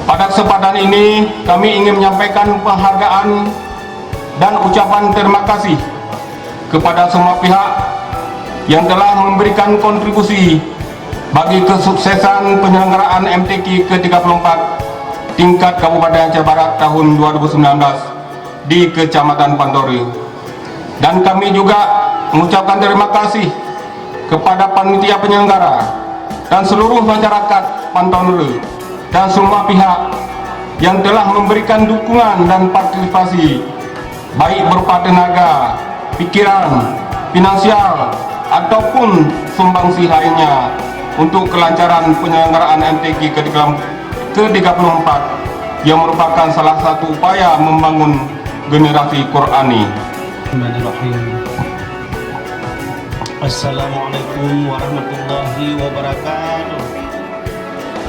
Pada kesempatan ini kami ingin menyampaikan penghargaan dan ucapan terima kasih kepada semua pihak yang telah memberikan kontribusi bagi kesuksesan penyelenggaraan MTQ ke-34 tingkat Kabupaten Aceh Barat tahun 2019 di Kecamatan Pantori. Dan kami juga mengucapkan terima kasih kepada panitia penyelenggara dan seluruh masyarakat Pantori dan semua pihak yang telah memberikan dukungan dan partisipasi baik berupa tenaga, pikiran, finansial ataupun sumbangsi lainnya untuk kelancaran penyelenggaraan MTQ ke-34 yang merupakan salah satu upaya membangun generasi Qurani. Assalamualaikum warahmatullahi wabarakatuh.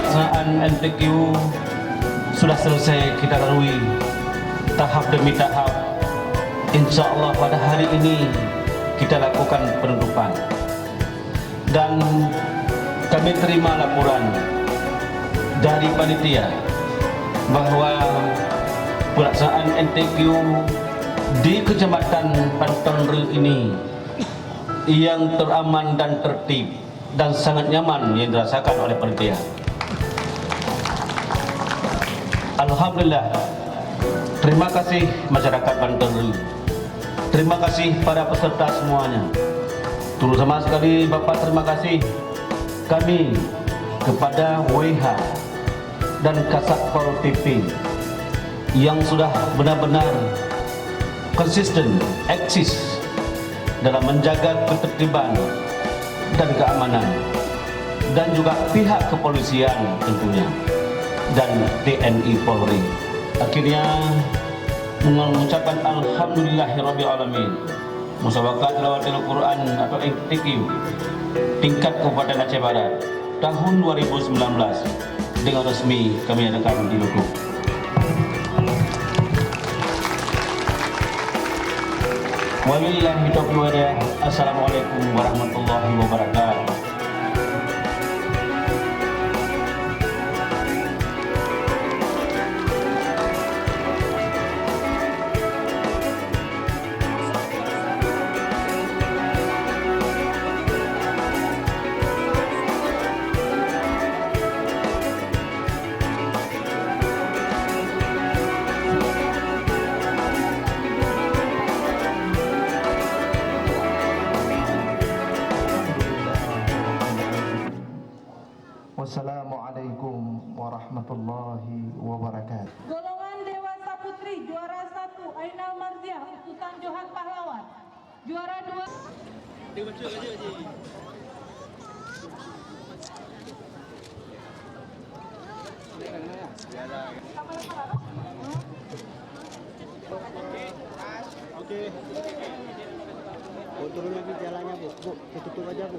Pelaksanaan MTQ sudah selesai kita lalui tahap demi tahap. Insya Allah pada hari ini kita lakukan penutupan, dan kami terima laporan dari panitia bahwa pelaksanaan MTQ di Kecamatan Pantonru ini yang teraman dan tertib dan sangat nyaman yang dirasakan oleh panitia. Alhamdulillah, terima kasih masyarakat Pantonru, terima kasih para peserta semuanya, terutama sekali Bapak terima kasih kami kepada WH dan Kasatpol PP yang sudah benar-benar konsisten, eksis dalam menjaga ketertiban dan keamanan, dan juga pihak kepolisian tentunya dan TNI Polri. Akhirnya mengucapkan alhamdulillahirabbil alamin. Musabaqah tilawatil Quran atau MTQ tingkat Kabupaten Aceh Barat tahun 2019 dengan resmi kami adakan ditutup. Wabillahi taufiq wal hidayah. Assalamualaikum warahmatullahi wabarakatuh. Wassalamualaikum warahmatullahi wabarakatuh. Golongan Dewasa Putri juara 1 Ainal Marziah Sultan Johan Pahlawan. Juara 2 Oke. Turun lagi jalannya, Bu. Tutup aja, Bu.